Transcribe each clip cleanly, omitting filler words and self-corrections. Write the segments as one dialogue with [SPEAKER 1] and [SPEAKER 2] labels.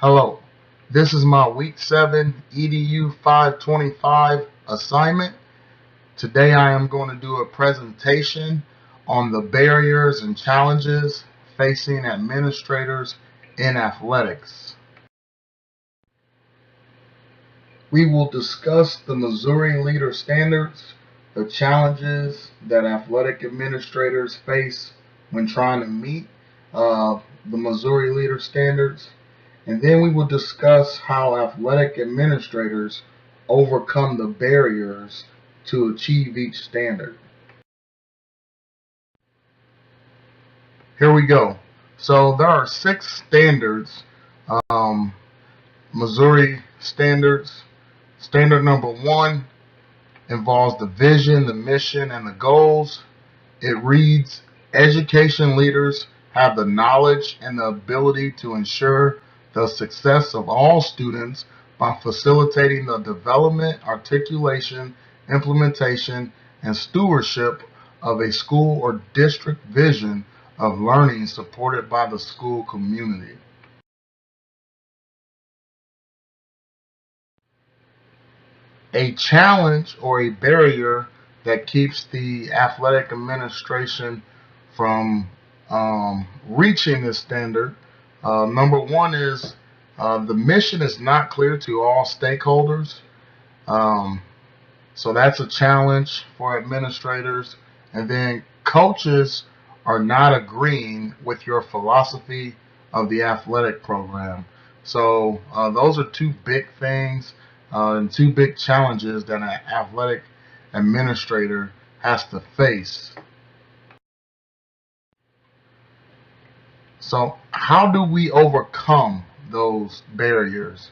[SPEAKER 1] Hello, this is my Week 7 EDU 525 assignment. Today I am going to do a presentation on the barriers and challenges facing administrators in athletics. We will discuss the Missouri Leader Standards, the challenges that athletic administrators face when trying to meet the Missouri Leader Standards, and then we will discuss how athletic administrators overcome the barriers to achieve each standard. Here we go. So there are 6 standards, Missouri standards. Standard number 1 involves the vision, the mission, and the goals. It reads, education leaders have the knowledge and the ability to ensure the success of all students by facilitating the development, articulation, implementation, and stewardship of a school or district vision of learning supported by the school community. A challenge or a barrier that keeps the athletic administration from reaching this standard. Number 1 is the mission is not clear to all stakeholders. So that's a challenge for administrators. And then coaches are not agreeing with your philosophy of the athletic program. So those are 2 big things and 2 big challenges that an athletic administrator has to face. So how do we overcome those barriers?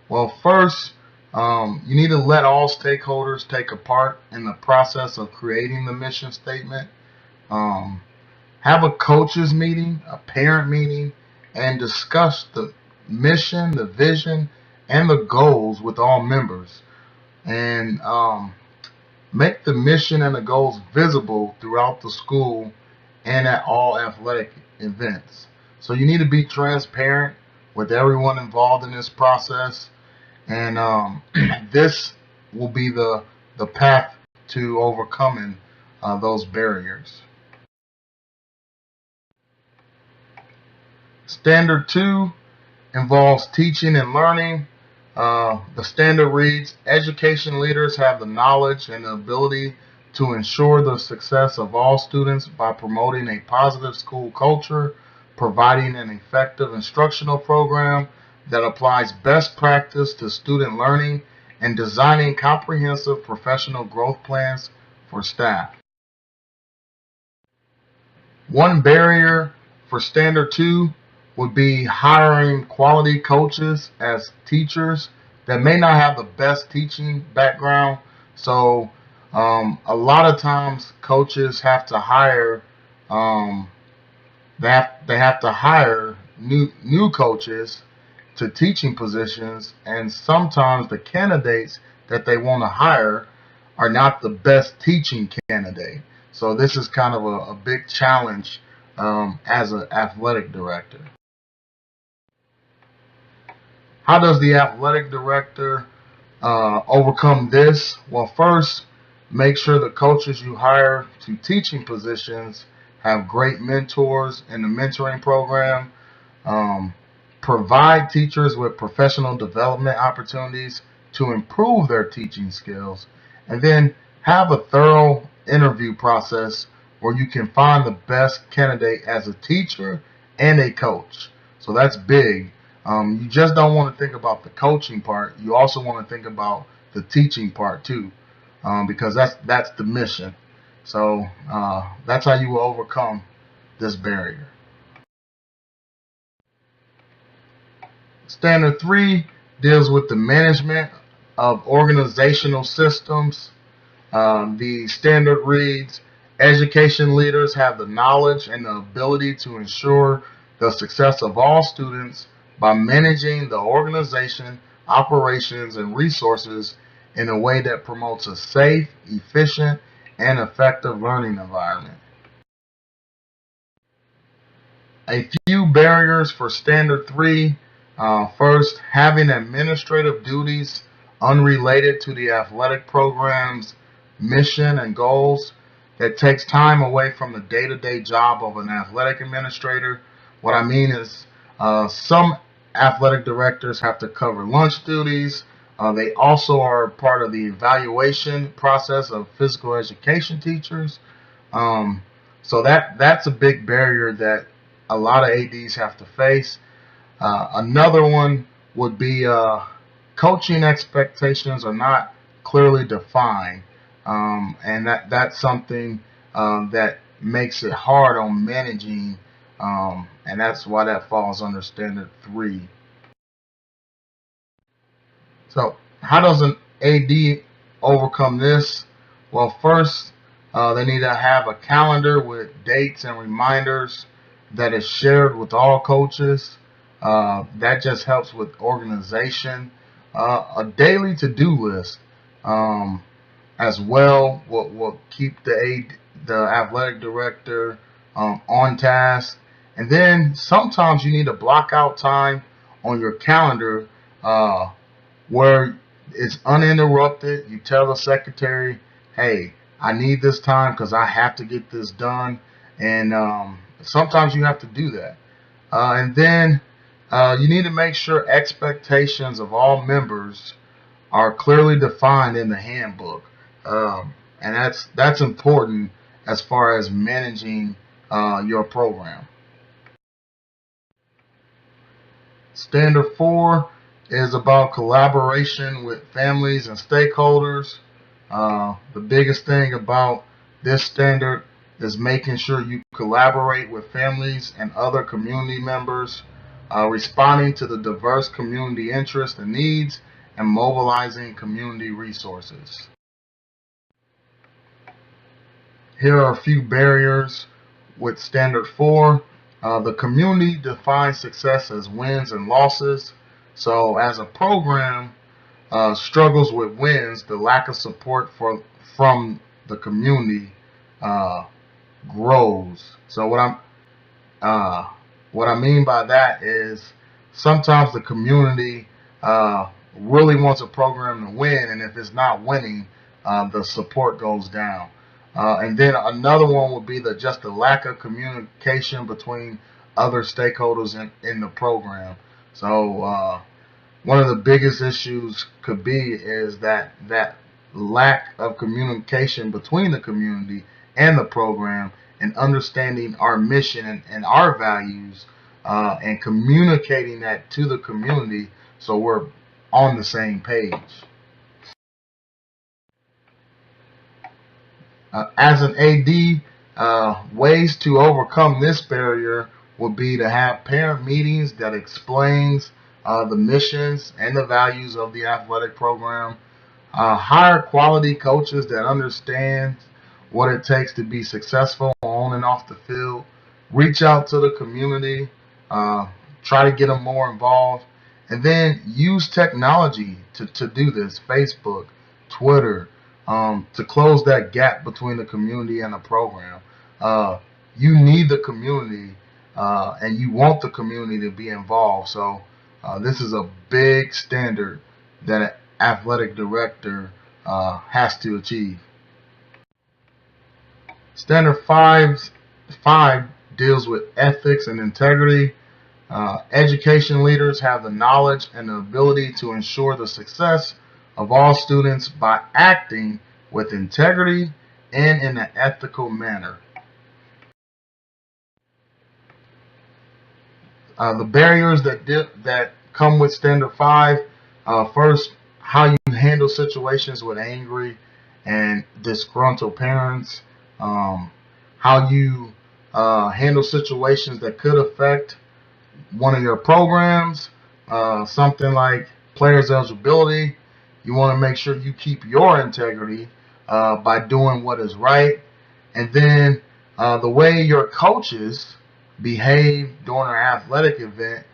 [SPEAKER 1] Well, first, you need to let all stakeholders take a part in the process of creating the mission statement. Have a coaches meeting, a parent meeting, and discuss the mission, the vision, and the goals with all members. And make the mission and the goals visible throughout the school and at all athletic events. So you need to be transparent with everyone involved in this process, and this will be the path to overcoming those barriers. Standard 2 involves teaching and learning. The standard reads, education leaders have the knowledge and the ability to ensure the success of all students by promoting a positive school culture, providing an effective instructional program that applies best practice to student learning, and designing comprehensive professional growth plans for staff. One barrier for Standard 2 would be hiring quality coaches as teachers that may not have the best teaching background. So a lot of times coaches have to hire they have to hire new coaches to teaching positions, and sometimes the candidates that they want to hire are not the best teaching candidate. So this is kind of a big challenge as an athletic director. How does the athletic director overcome this? Well, first, make sure the coaches you hire to teaching positions have great mentors in the mentoring program. Provide teachers with professional development opportunities to improve their teaching skills. And then have a thorough interview process where you can find the best candidate as a teacher and a coach. So that's big. You just don't want to think about the coaching part. You also want to think about the teaching part too, because that's the mission. So that's how you will overcome this barrier. Standard 3 deals with the management of organizational systems. The standard reads, education leaders have the knowledge and the ability to ensure the success of all students by managing the organization, operations, and resources in a way that promotes a safe, efficient, and effective learning environment. A few barriers for Standard 3 First, having administrative duties unrelated to the athletic program's mission and goals that takes time away from the day-to-day job of an athletic administrator. What I mean is some athletic directors have to cover lunch duties. They also are part of the evaluation process of physical education teachers. Um, so that's a big barrier that a lot of ADs have to face. Another one would be coaching expectations are not clearly defined, and that's something that makes it hard on managing, and that's why that falls under Standard 3. So how does an AD overcome this? Well, first, they need to have a calendar with dates and reminders that is shared with all coaches. That just helps with organization. A daily to-do list um, as well will keep the athletic director on task. And then sometimes you need to block out time on your calendar uh, where it's uninterrupted. You tell the secretary, hey, I need this time because I have to get this done. And sometimes you have to do that. And then you need to make sure expectations of all members are clearly defined in the handbook. And that's important as far as managing your program. Standard 4 is about collaboration with families and stakeholders. The biggest thing about this standard is making sure you collaborate with families and other community members, responding to the diverse community interests and needs, and mobilizing community resources. Here are a few barriers with Standard 4. The community defines success as wins and losses. So as a program struggles with wins, the lack of support from the community grows. So what I mean by that is sometimes the community really wants a program to win, and if it's not winning, the support goes down. And then another one would be just the lack of communication between other stakeholders in the program. So one of the biggest issues could be is that lack of communication between the community and the program, and understanding our mission and our values, and communicating that to the community so we're on the same page. As an AD, ways to overcome this barrier would be to have parent meetings that explains the missions and the values of the athletic program. Hire quality coaches that understand what it takes to be successful on and off the field. Reach out to the community. Try to get them more involved. And then use technology to do this. Facebook, Twitter, to close that gap between the community and the program. You need the community, and you want the community to be involved. So this is a big standard that an athletic director has to achieve. Standard 5 deals with ethics and integrity. Education leaders have the knowledge and the ability to ensure the success of all students by acting with integrity and in an ethical manner. The barriers that come with Standard 5, first, how you handle situations with angry and disgruntled parents, how you handle situations that could affect one of your programs, something like players' eligibility. You want to make sure you keep your integrity by doing what is right. And then the way your coaches behave during an athletic event,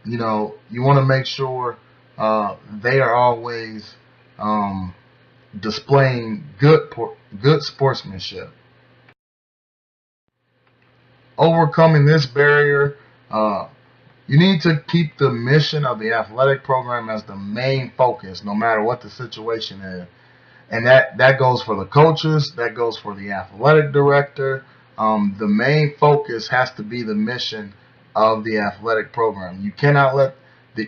[SPEAKER 1] you want to make sure they are always displaying good sportsmanship. Overcoming this barrier, You need to keep the mission of the athletic program as the main focus, no matter what the situation is. And that goes for the coaches, that goes for the athletic director. The main focus has to be the mission of the athletic program. You cannot let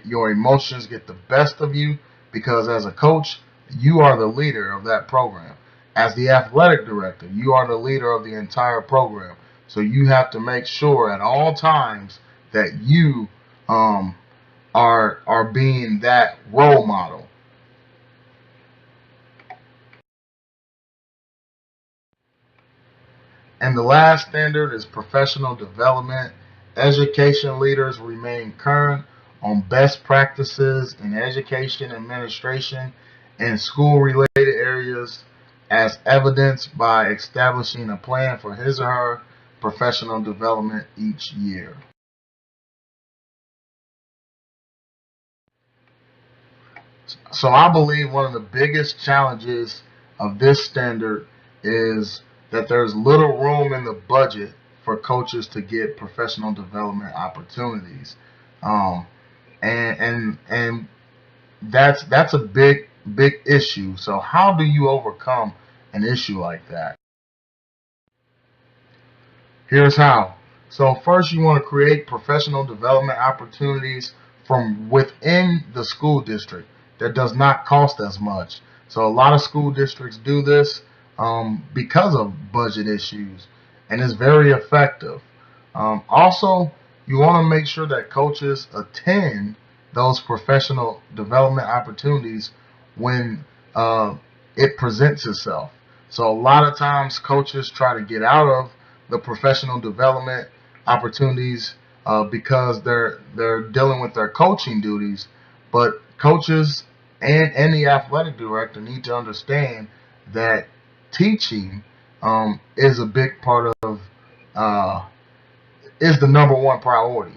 [SPEAKER 1] your emotions get the best of you, because as a coach, you are the leader of that program. As the athletic director, you are the leader of the entire program. So you have to make sure at all times that you are being that role model. And the last standard is professional development. Education leaders remain current on best practices in education administration and school related areas, as evidenced by establishing a plan for his or her professional development each year. So I believe one of the biggest challenges of this standard is that there's little room in the budget for coaches to get professional development opportunities, um, and that's a big issue. So how do you overcome an issue like that? Here's how. So first, you want to create professional development opportunities from within the school district that does not cost as much. So a lot of school districts do this because of budget issues, and it's very effective. Also, you want to make sure that coaches attend those professional development opportunities when it presents itself. So a lot of times coaches try to get out of the professional development opportunities because they're dealing with their coaching duties, but coaches and the athletic director need to understand that teaching is a big part of is the number one priority.